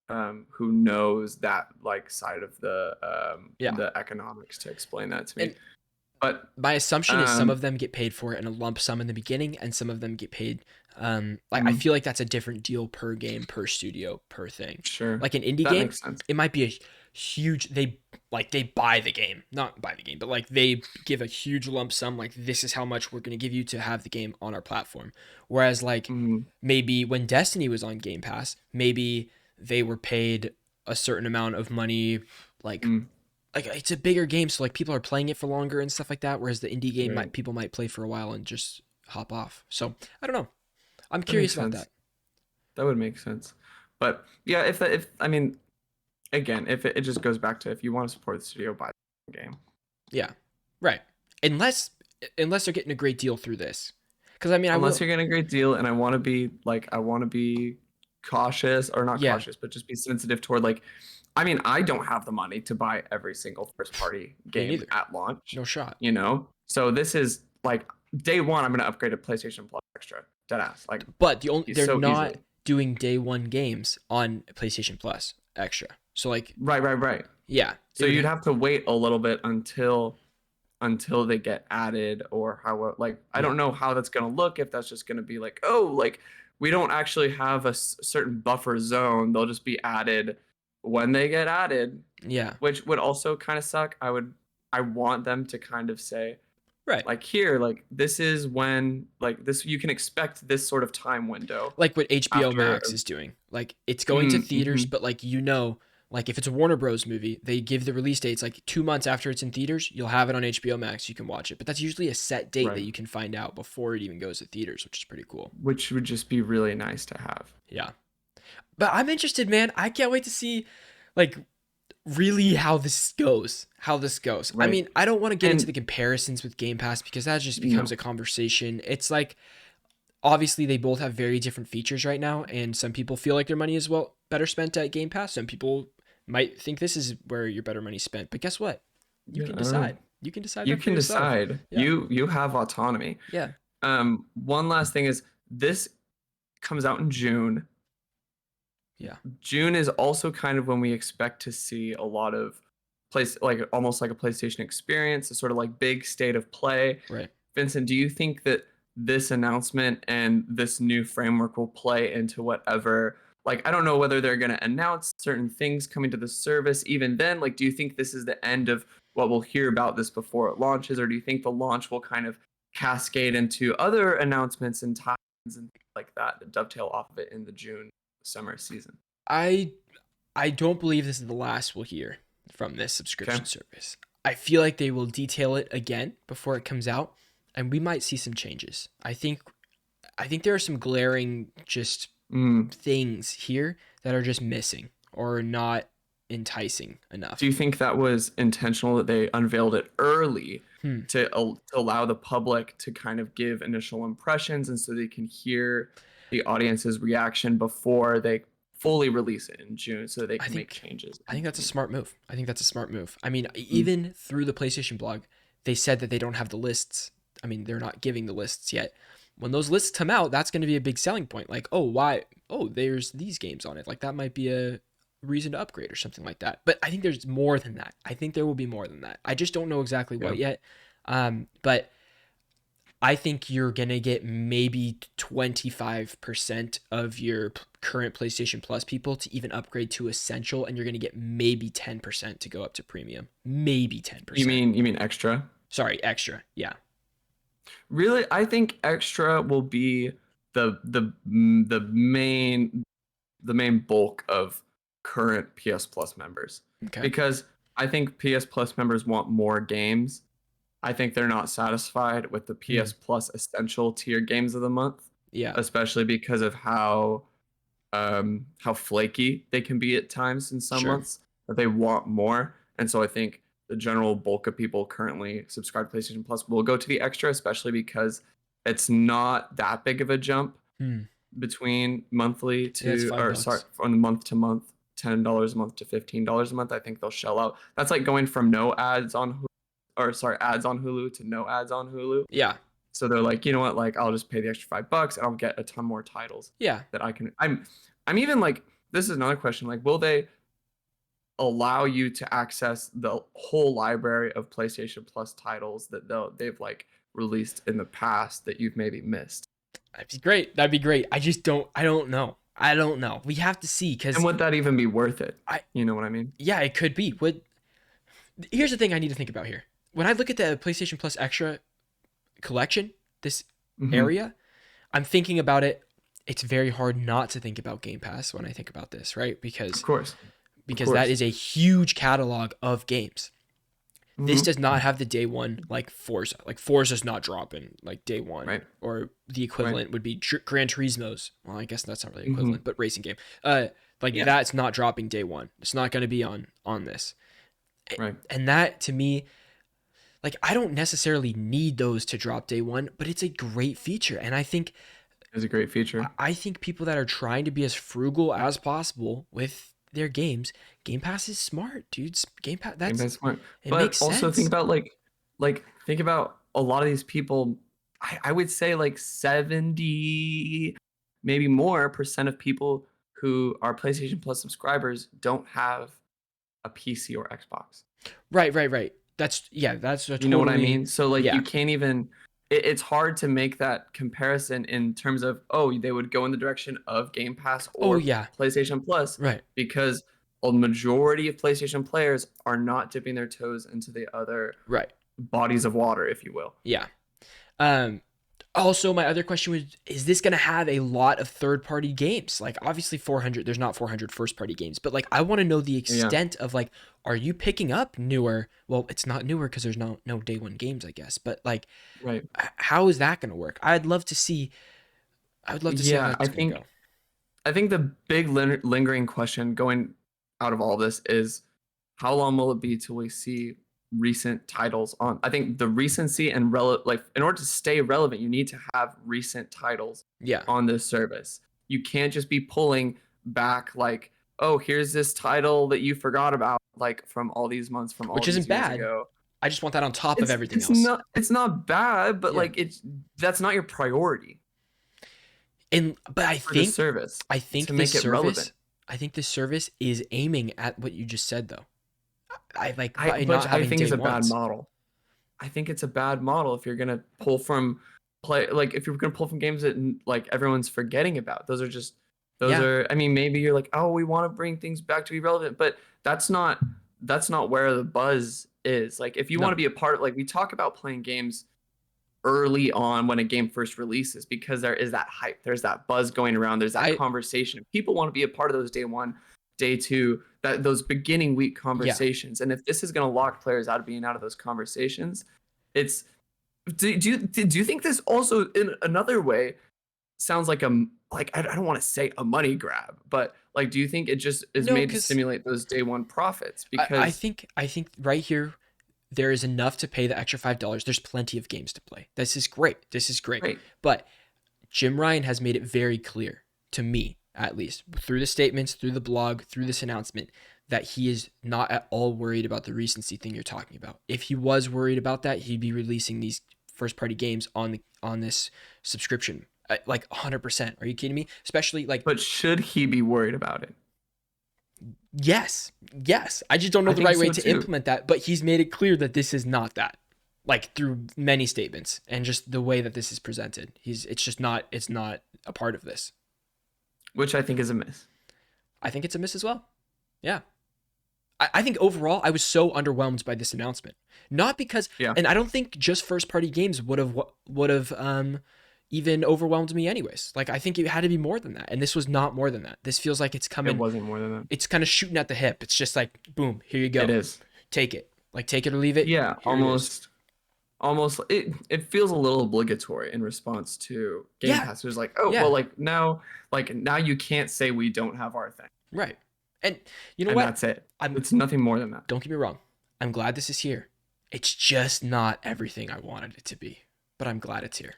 who knows that like side of the economics to explain that to me. But my assumption is some of them get paid for it in a lump sum in the beginning, and some of them get paid I feel like that's a different deal per game, per studio, per thing. Sure. Like an indie game, it might be a huge they buy the game. Not buy the game, but like they give a huge lump sum, like this is how much we're going to give you to have the game on our platform. Whereas like maybe when Destiny was on Game Pass, maybe they were paid a certain amount of money, like it's a bigger game, so like people are playing it for longer and stuff like that. Whereas the indie game, people might play for a while and just hop off. So I don't know. I'm curious about that. That would make sense. But yeah, if I mean, again, if it just goes back to if you want to support the studio, buy the game. Yeah, right. Unless they're getting a great deal through this, because I mean, unless you're getting a great deal, and I want to be cautious, or not cautious, but just be sensitive toward like. I mean, I don't have the money to buy every single first-party game at launch. No shot. So this is like day one. I'm going to upgrade to PlayStation Plus Extra. Deadass. Like, but they're not doing day one games on PlayStation Plus Extra. So like, right. Yeah. So you'd have to wait a little bit until they get added, or how I don't know how that's going to look. If that's just going to be like, oh, like we don't actually have a certain buffer zone. They'll just be added when they get added, which would also kind of suck. I want them to kind of say, like here, like this is when like this you can expect this sort of time window, like what HBO Max is doing. Like it's going to theaters, but like like if it's a Warner Bros movie, they give the release dates like 2 months after it's in theaters. You'll have it on HBO Max. You can watch it, but that's usually a set date that you can find out before it even goes to theaters, which is pretty cool. Which would just be really nice to have. Yeah. But I'm interested, man. I can't wait to see, like, really how this goes. I mean, I don't want to get into the comparisons with Game Pass, because that just becomes a conversation. It's like, obviously, they both have very different features right now, and some people feel like their money is better spent at Game Pass. Some people might think this is where your better money's spent. But guess what? You can decide. You can decide. You can decide. Yeah. You have autonomy. Yeah. One last thing is this comes out in June. Yeah. June is also kind of when we expect to see a lot of almost like a PlayStation experience, a sort of like big state of play. Right. Vincent, do you think that this announcement and this new framework will play into whatever, like, I don't know whether they're going to announce certain things coming to the service even then, like, do you think this is the end of what we'll hear about this before it launches, or do you think the launch will kind of cascade into other announcements and times and things like that dovetail off of it in the June summer season? I don't believe this is the last we'll hear from this subscription service. I feel like they will detail it again before it comes out, and we might see some changes. I think there are some glaring just things here that are just missing or not enticing enough. Do you think that was intentional that they unveiled it early to allow the public to kind of give initial impressions and so they can hear the audience's reaction before they fully release it in June so they can make changes? I think that's a smart move. I mean, even through the PlayStation blog, they said that they don't have the lists. I mean, they're not giving the lists yet. When those lists come out, that's going to be a big selling point. Like, oh, why? Oh, there's these games on it. Like, that might be a reason to upgrade or something like that. But I think there's more than that. I think there will be more than that. I just don't know exactly what yet. But I think you're going to get maybe 25% of your current PlayStation Plus people to even upgrade to Essential, and you're going to get maybe 10% to go up to Premium. Maybe 10%. You mean Extra? Sorry, Extra. Yeah. Really, I think Extra will be the main bulk of current PS Plus members. Okay. Because I think PS Plus members want more games. I think they're not satisfied with the PS Plus Essential tier games of the month. Yeah. Especially because of how flaky they can be at times in some months. That they want more. And so I think the general bulk of people currently subscribed to PlayStation Plus will go to the Extra, especially because it's not that big of a jump between monthly from month to month, $10 a month to $15 a month. I think they'll shell out. That's like going from no ads on ads on Hulu to no ads on Hulu. Yeah. So they're like, you know what? Like, I'll just pay the extra $5 and I'll get a ton more titles. Yeah. That I can. I'm even like, this is another question. Like, will they allow you to access the whole library of PlayStation Plus titles that they've like released in the past that you've maybe missed? That'd be great. I don't know. We have to see. And would that even be worth it? You know what I mean? Yeah, it could be. Here's the thing I need to think about here. When I look at the PlayStation Plus Extra collection, this area, I'm thinking about it. It's very hard not to think about Game Pass when I think about this, right? Because that is a huge catalog of games. This does not have the day one like Forza. Like Forza's not dropping like day one, right? Or the equivalent would be Gran Turismo's. Well, I guess that's not really equivalent, but racing game. That's not dropping day one. It's not going to be on this, right? And that to me, like, I don't necessarily need those to drop day one, but it's a great feature, and I think it's a great feature. I think people that are trying to be as frugal as possible with their games, Game Pass is smart, dudes. Game Pass is smart. But also think about think about a lot of these people. I would say like 70, maybe more % of people who are PlayStation Plus subscribers don't have a PC or Xbox. Right. That's you know what I mean? So like you can't even. It's hard to make that comparison in terms of, they would go in the direction of Game Pass or PlayStation Plus, right? Because a majority of PlayStation players are not dipping their toes into the other bodies of water, if you will. Yeah. Also, my other question was, is this going to have a lot of third-party games? Like, obviously, there's not 400 first-party games, but like, I want to know the extent of like, are you picking up newer? Well, it's not newer because there's no day one games, I guess. But like, how is that going to work? I'd love to see. How that's going to go. I think the big lingering question going out of all this is, how long will it be till we see recent titles on? I think the recency and in order to stay relevant, you need to have recent titles on this service. You can't just be pulling back like, here's this title that you forgot about, like from all these months from all these years ago. I just want that on top of everything else. It's not bad, but like that's not your priority. But I think this service relevant. I think this service is aiming at what you just said, though. I think it's a bad model. I think it's a bad model if you're gonna pull from if you're gonna pull from games that like everyone's forgetting about. Those are. I mean, maybe you're like, we want to bring things back to be relevant, but that's not where the buzz is. Like, if you want to be a part, like we talk about playing games early on when a game first releases, because there is that hype, there's that buzz going around, there's that conversation. People want to be a part of those day one day 2, that those beginning week conversations. And if this is going to lock players out of being out of those conversations, it's do you think this also in another way sounds like I don't want to say a money grab, but like, do you think it just is No, made to because stimulate those day 1 profits? I Because think right here there is enough to pay the extra $5. There's plenty of games to play. This is great. right. But Jim Ryan has made it very clear to me, at least through the statements, through the blog, through this announcement, that he is not at all worried about the recency thing you're talking about. If he was worried about that, he'd be releasing these first party games on this subscription, like 100%. Are you kidding me? Especially like. But should he be worried about it? Yes. I just don't know the right way to implement that, but he's made it clear that this is not that. Like through many statements and just the way that this is presented. It's not a part of this. Which I think is a miss. I think it's a miss as well. Yeah. I think overall I was so underwhelmed by this announcement. Not because and I don't think just first party games would have even overwhelmed me anyways. Like I think it had to be more than that. And this was not more than that. This feels like it's coming. It wasn't more than that. It's kind of shooting at the hip. It's just like, boom, here you go. It is. Take it. Like take it or leave it. Yeah, almost it feels a little obligatory in response to Game Pass. It was like, well, like now you can't say we don't have our thing. Right. And you know what? That's it. It's nothing more than that. Don't get me wrong. I'm glad this is here. It's just not everything I wanted it to be, but I'm glad it's here.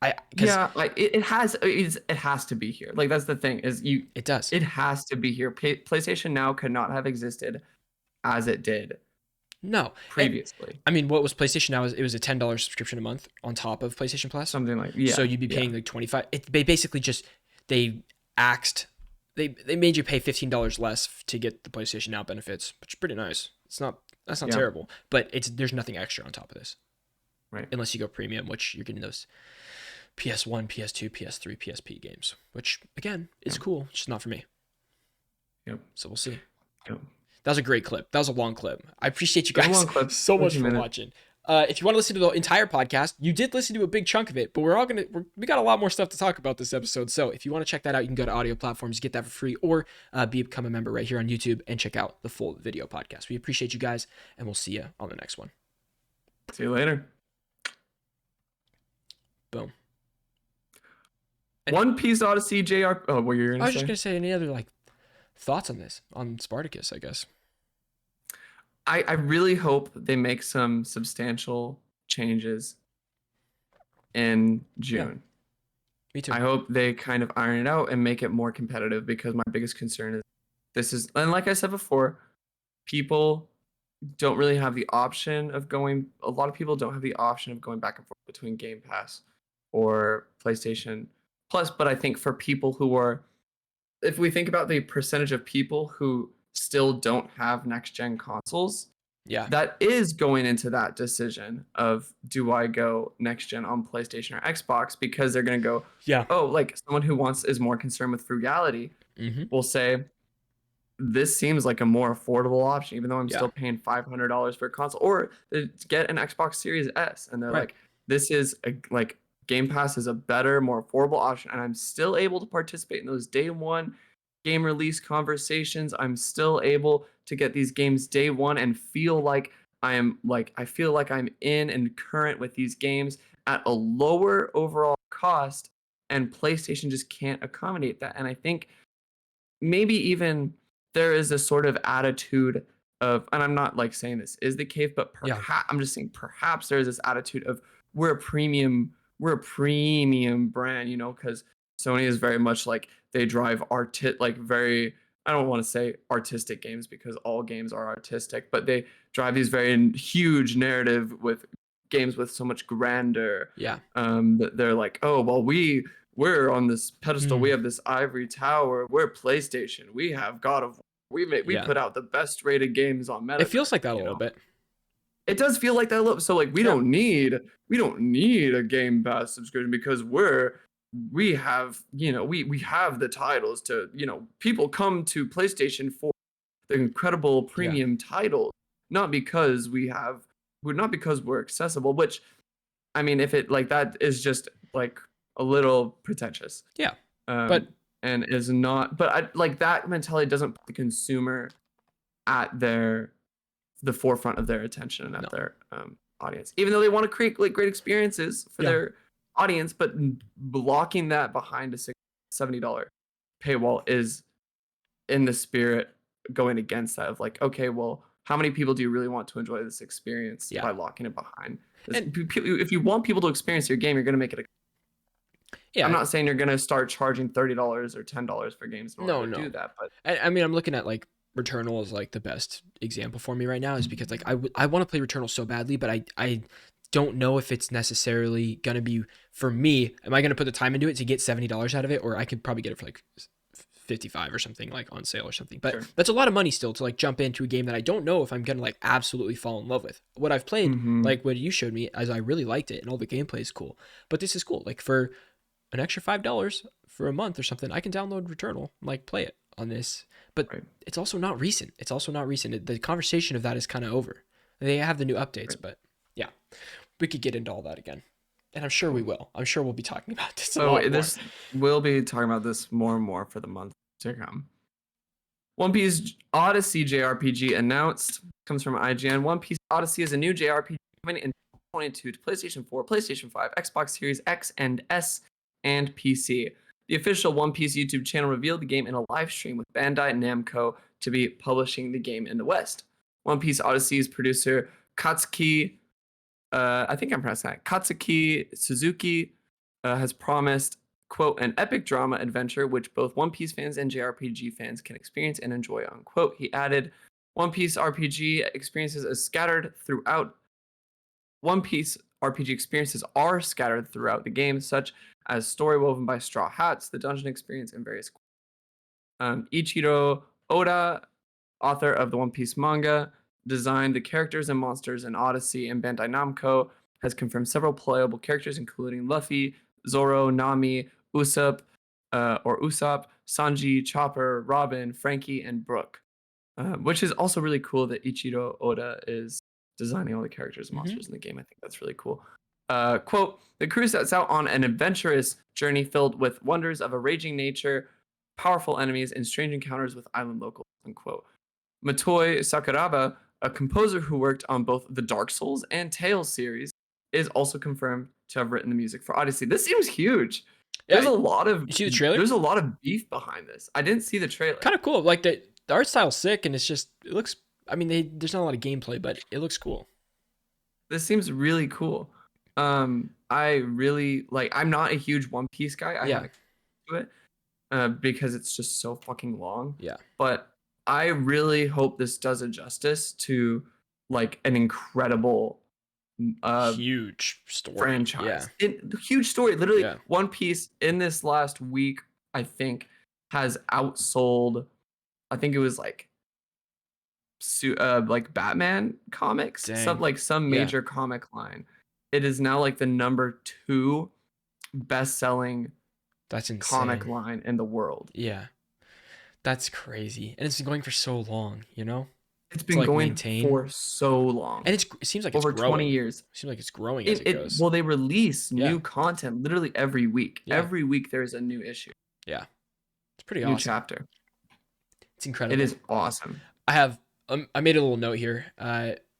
It has to be here. Like that's the thing it does. It has to be here. PlayStation Now could not have existed as it did. No, previously. I mean, what was PlayStation Now? It was a $10 subscription a month on top of PlayStation Plus. Something like So you'd be paying like $25. They basically just they made you pay $15 less to get the PlayStation Now benefits, which is pretty nice. That's not terrible, but there's nothing extra on top of this, right? Unless you go premium, which you're getting those PS1, PS2, PS3, PSP games, which again is cool, just not for me. Yep. So we'll see. Yep. That was a great clip. That was a long clip. I appreciate you guys so much for watching. If you want to listen to the entire podcast, you did listen to a big chunk of it, but we got a lot more stuff to talk about this episode. So if you want to check that out, you can go to audio platforms, get that for free, or become a member right here on YouTube and check out the full video podcast. We appreciate you guys, and we'll see you on the next one. See you later. Boom. One Piece Odyssey JR. Oh, what you're gonna say? I was just gonna say any other thoughts on this, on Spartacus, I guess. I really hope they make some substantial changes in June. Me too. I hope they kind of iron it out and make it more competitive, because my biggest concern is and like I said before, people don't really have the option of a lot of people don't have the option of going back and forth between Game Pass or PlayStation Plus. But I think for people if we think about the percentage of people who still don't have next gen consoles, that is going into that decision of, do I go next gen on PlayStation or Xbox? Because they're going to go, like someone who is more concerned with frugality will say, this seems like a more affordable option, even though I'm still paying $500 for a console, or get an Xbox Series S. And they're like, this is Game Pass is a better, more affordable option, and I'm still able to participate in those day one game release conversations. I'm still able to get these games day one and feel like I'm in and current with these games at a lower overall cost, and PlayStation just can't accommodate that. And I think maybe even there is a sort of attitude of, and I'm not saying this is the case, but perhaps I'm just saying perhaps there is this attitude of, we're a premium brand, because Sony is very much they drive very, I don't want to say artistic games, because all games are artistic, but they drive these very huge narrative with games with so much grandeur. That they're like, oh, well, we're on this pedestal. We have this ivory tower. We're PlayStation. We have God of War. We put out the best rated games on Metacritic. It feels like that a little bit. It does feel like that a little. So we don't need a Game Pass subscription, because we have the titles to, people come to PlayStation for the incredible premium titles, not because we're accessible, which, I mean, if it that is just a little pretentious. But and is not. But I like that mentality doesn't put the consumer at the forefront of their attention and at their audience, even though they want to create like great experiences for their audience. But blocking that behind a $70 paywall is in the spirit going against that of like, okay, well, how many people do you really want to enjoy this experience by locking it behind this? And if you want people to experience your game, you're going to make it I'm not saying you're going to start charging $30 or $10 for games in order to do that, but I mean, I'm looking at like Returnal is like the best example for me right now, is because like I want to play Returnal so badly, but I don't know if it's necessarily going to be for me. Am I going to put the time into it to get $70 out of it, or I could probably get it for like 55 or something, like on sale or something. But that's a lot of money still to like jump into a game that I don't know if I'm going to like absolutely fall in love with. What I've played, like what you showed me, as I really liked it and all the gameplay is cool. But this is cool. Like for an extra $5 for a month or something, I can download Returnal and like play it on this. But it's also not recent. The conversation of that is kind of over. They have the new updates, but yeah, we could get into all that again. And I'm sure we will. I'm sure we'll be talking about this a lot more. We'll be talking about this more and more for the month to come. One Piece Odyssey JRPG announced. Comes from IGN. One Piece Odyssey is a new JRPG coming in 2022 to PlayStation 4, PlayStation 5, Xbox Series X and S, and PC. The official One Piece YouTube channel revealed the game in a live stream with Bandai Namco to be publishing the game in the West. One Piece Odyssey's producer Katsuki, I think I'm pronouncing that, Katsuki Suzuki, has promised, quote, an epic drama adventure which both One Piece fans and JRPG fans can experience and enjoy, unquote. He added, One Piece RPG experiences are scattered throughout the game, such as story woven by Straw Hats, the dungeon experience, and various. Ichiro Oda, author of the One Piece manga, designed the characters and monsters in Odyssey, and Bandai Namco has confirmed several playable characters, including Luffy, Zoro, Nami, Usopp, Sanji, Chopper, Robin, Frankie, and Brook. Which is also really cool that Ichiro Oda is designing all the characters and monsters in the game. I think that's really cool. Quote, the crew sets out on an adventurous journey filled with wonders of a raging nature, powerful enemies, and strange encounters with island locals, unquote. Motoi Sakuraba, a composer who worked on both the Dark Souls and Tales series, is also confirmed to have written the music for Odyssey. This seems huge. There's a lot of. You see the trailer? There's a lot of beef behind this. I didn't see the trailer. Kind of cool. Like the art style's sick, and it looks. I mean, there's not a lot of gameplay, but it looks cool. This seems really cool. I really like. I'm not a huge One Piece guy. I haven't do it because it's just so fucking long. Yeah. But I really hope this does a justice to like an incredible, huge story franchise. Huge story. Literally, One Piece in this last week, I think, has outsold. I think it was like Batman comics, some major comic line. It is now like the number 2 best-selling comic line in the world. Yeah, that's crazy, and it's been going for so long. You know, it's been like going for so long, and it seems like over it's growing. 20 years. It seems like it's growing as it goes. Well, they release new content literally every week. Yeah. Every week there's a new issue. Yeah, it's pretty awesome. New chapter. It's incredible. It is awesome. I made a little note here.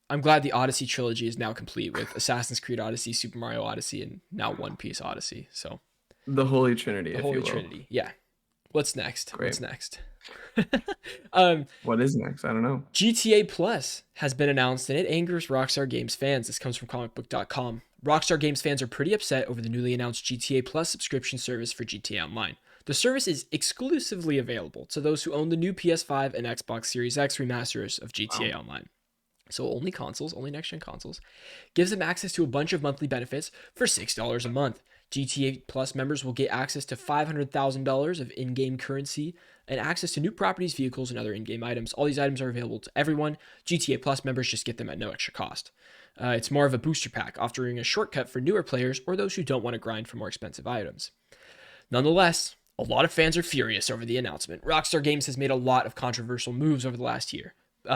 I'm glad the Odyssey trilogy is now complete with Assassin's Creed Odyssey, Super Mario Odyssey, and now One Piece Odyssey. So the Holy Trinity. Trinity. Yeah. What's next? Great. What's next? What is next? I don't know. GTA Plus has been announced, and it angers Rockstar Games fans. This comes from comicbook.com. Rockstar Games fans are pretty upset over the newly announced GTA Plus subscription service for GTA Online. The service is exclusively available to those who own the new PS5 and Xbox Series X remasters of GTA Online. So only consoles, only next-gen consoles, gives them access to a bunch of monthly benefits for $6 a month. GTA Plus members will get access to $500,000 of in-game currency and access to new properties, vehicles, and other in-game items. All these items are available to everyone. GTA Plus members just get them at no extra cost. It's more of a booster pack, offering a shortcut for newer players or those who don't want to grind for more expensive items. Nonetheless, a lot of fans are furious over the announcement. Rockstar Games has made a lot of controversial moves over the last year.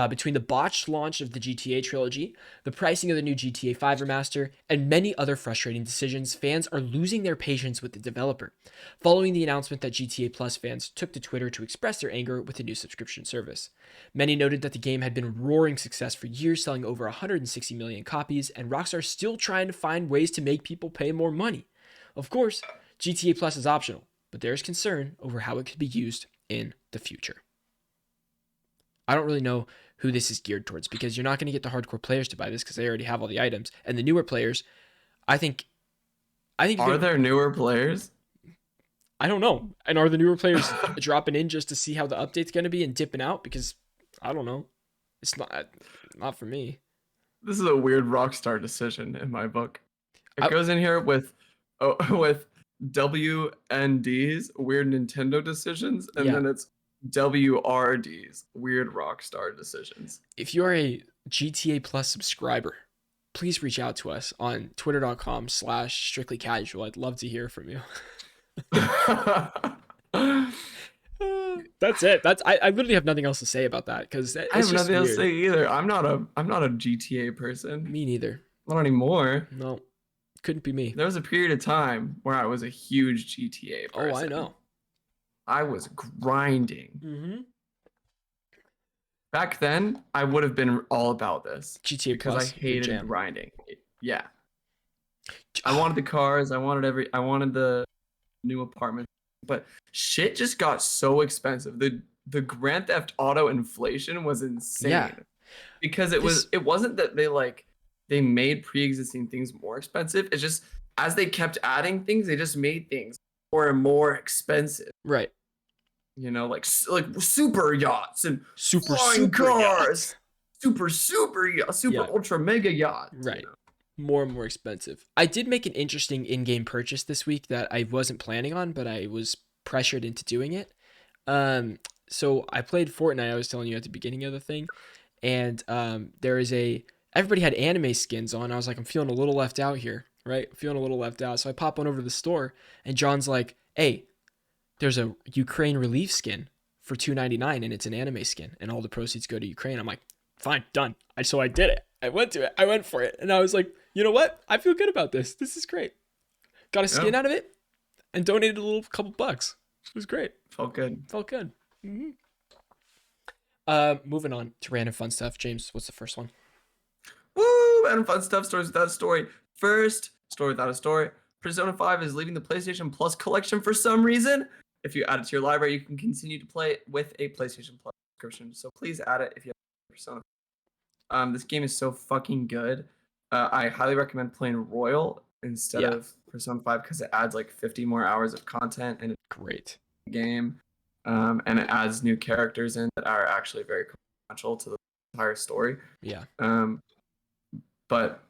between the botched launch of the GTA trilogy, the pricing of the new GTA 5 remaster, and many other frustrating decisions, fans are losing their patience with the developer. Following the announcement that GTA Plus fans took to Twitter to express their anger with the new subscription service. Many noted that the game had been a roaring success for years, selling over 160 million copies, and Rockstar is still trying to find ways to make people pay more money. Of course, GTA Plus is optional, but there is concern over how it could be used in the future. I don't really know who this is geared towards, because you're not going to get the hardcore players to buy this because they already have all the items. And the newer players, I think are there newer players? I don't know. And are the newer players dropping in just to see how the update's going to be and dipping out? Because I don't know. It's not for me. This is a weird Rockstar decision in my book. It goes in here with WND's weird Nintendo decisions, and then it's WRD's weird Rockstar decisions. If you are a GTA Plus subscriber, please reach out to us on twitter.com/strictlycasual. I'd love to hear from you. That's it. I literally have nothing else to say about that, because I have nothing else to say either. I'm not a GTA person. Me neither. Not anymore. No, couldn't be me. There was a period of time where I was a huge GTA person. Oh, I know. I was grinding. Mm-hmm. Back then, I would have been all about this GTA because Plus, I hated grinding. Yeah, I wanted the cars. I wanted the new apartment, but shit just got so expensive. The Grand Theft Auto inflation was insane. Yeah, because it wasn't that they made pre-existing things more expensive. It's just as they kept adding things, they just made things more and more expensive. Right. You know, like super yachts and super cars, super yachts, ultra mega yachts. Right. You know? More and more expensive. I did make an interesting in-game purchase this week that I wasn't planning on, but I was pressured into doing it. So I played Fortnite, I was telling you at the beginning of the thing, and everybody had anime skins on. I was like, I'm feeling a little left out here, right? Feeling a little left out. So I pop on over to the store, and John's like, hey, there's a Ukraine relief skin for $2.99, and it's an anime skin, and all the proceeds go to Ukraine. I'm like, fine, done. So I did it. I went for it, and I was like, you know what? I feel good about this. This is great. Got a skin out of it, and donated a couple bucks. It was great. Felt good. Mm-hmm. Moving on to random fun stuff. James, what's the first one? Woo! Random fun stuff. Stories without a story. First, story without a story. Persona 5 is leaving the PlayStation Plus collection for some reason. If you add it to your library, you can continue to play it with a PlayStation Plus subscription. So please add it if you have Persona. This game is so fucking good. I highly recommend playing Royal instead of Persona 5 because it adds like 50 more hours of content and it's great game. And it adds new characters in that are actually very consequential to the entire story. Yeah. But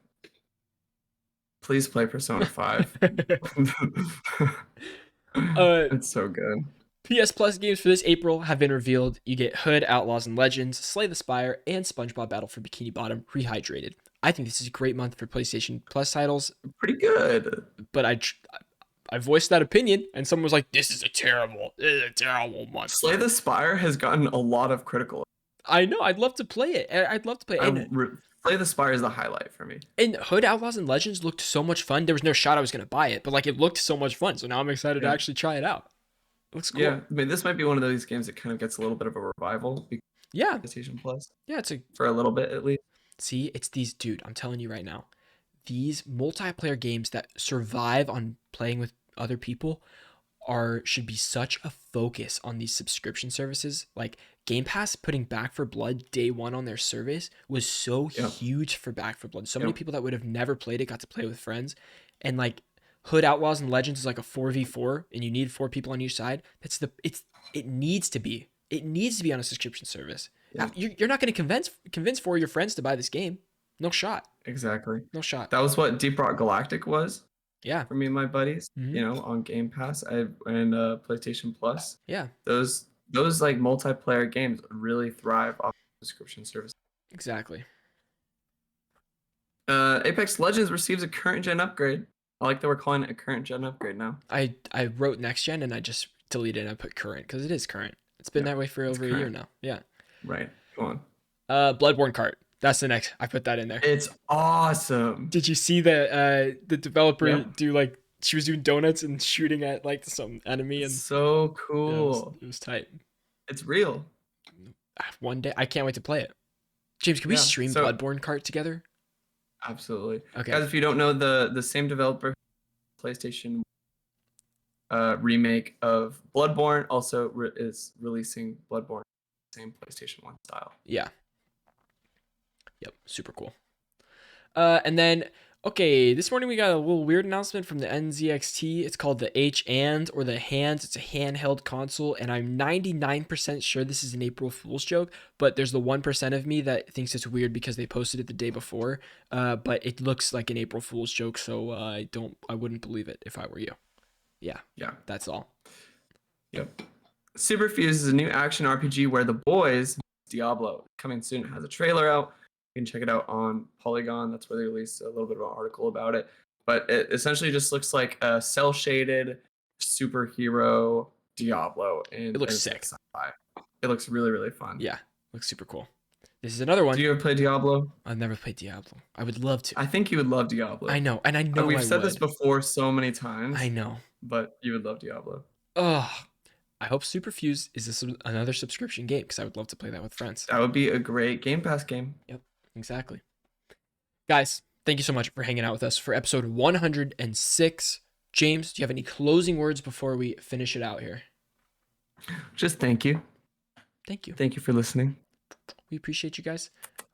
please play Persona 5. It's so good. PS Plus games for this April have been revealed. You get Hood, Outlaws and Legends, Slay the Spire, and SpongeBob Battle for Bikini Bottom Rehydrated. I think this is a great month for PlayStation Plus titles. Pretty good. But I voiced that opinion, and someone was like, this is a terrible month. Slay the Spire has gotten a lot of critical. I know. I'd love to play it. Slay the Spire is the highlight for me. And Hood, Outlaws, and Legends looked so much fun. There was no shot I was going to buy it, but it looked so much fun. So now I'm excited to actually try it out. It looks cool. Yeah, I mean, this might be one of those games that kind of gets a little bit of a revival. Yeah. PlayStation Plus. Yeah, for a little bit at least. See, it's these, dude, I'm telling you right now, these multiplayer games that survive on playing with other people should be such a focus on these subscription services. Like Game Pass putting Back 4 Blood day one on their service was so huge for Back 4 Blood. So many people that would have never played it got to play with friends. And Hood, Outlaws, and Legends is like a 4v4, and you need 4 people on each side. It needs to be on a subscription service. Yeah. You're not going to convince 4 of your friends to buy this game. No shot. Exactly. No shot. That was what Deep Rock Galactic was. Yeah. For me and my buddies, on Game Pass and PlayStation Plus. Yeah. Those multiplayer games really thrive off subscription service. Exactly. Apex Legends receives a current gen upgrade. I like that we're calling it a current gen upgrade now. I wrote next gen and I just deleted and I put current because it is current. It's been that way for over a year now. Yeah. Right. Go on. Bloodborne cart. That's the next. I put that in there. It's awesome. Did you see the developer Yep. do like she was doing donuts and shooting at like some enemy It's and so yeah, cool. it was tight. It's real. One day I can't wait to play it. James, can we Yeah. stream So Bloodborne cart together? absolutely. Okay. Guys, if you don't know, the same developer, PlayStation remake of Bloodborne, also is releasing Bloodborne, same PlayStation 1 style. Yeah. Yep. Super cool. And then, okay, this morning we got a little weird announcement from the NZXT. It's called the or the Hands. It's a handheld console, and I'm 99% sure this is an April Fool's joke, but there's the 1% of me that thinks it's weird because they posted it the day before. But it looks like an April Fool's joke, so I wouldn't believe it if I were you. Yeah. Yeah. That's all. Yep. Superfuse is a new action RPG where the boys Diablo coming soon. It has a trailer out. You can check it out on Polygon. That's where they released a little bit of an article about it. But it essentially just looks like a cell shaded superhero Diablo, and it looks sick. Sci-fi. It looks really, really fun. Yeah, looks super cool. This is another one. Do you ever play Diablo? I've never played Diablo. I would love to. I think you would love Diablo. I know, and I know we've said this before so many times. I know, but you would love Diablo. Oh, I hope Superfuse is another subscription game because I would love to play that with friends. That would be a great Game Pass game. Yep, exactly. Guys, thank you so much for hanging out with us for episode 106. James, do you have any closing words before we finish it out here? Just thank you. Thank you. Thank you for listening. We appreciate you guys.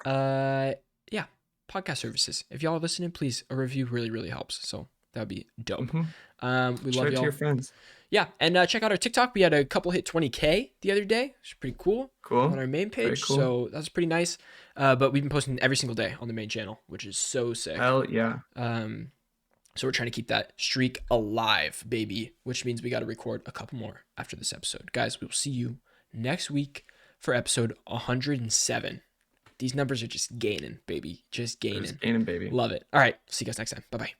Yeah, podcast services. If y'all are listening, please, a review really, really helps. So that would be dope. Mm-hmm. We Share love it y'all. to your friends. Yeah, and check out our TikTok. We had a couple hit 20K the other day. It's pretty cool. Cool. On our main page. Cool. So that's pretty nice. But we've been posting every single day on the main channel, which is so sick. Hell yeah. So we're trying to keep that streak alive, baby, which means we got to record a couple more after this episode. Guys, we will see you next week for episode 107. These numbers are just gaining, baby. Just gaining. Just gaining, baby. Love it. All right. See you guys next time. Bye-bye.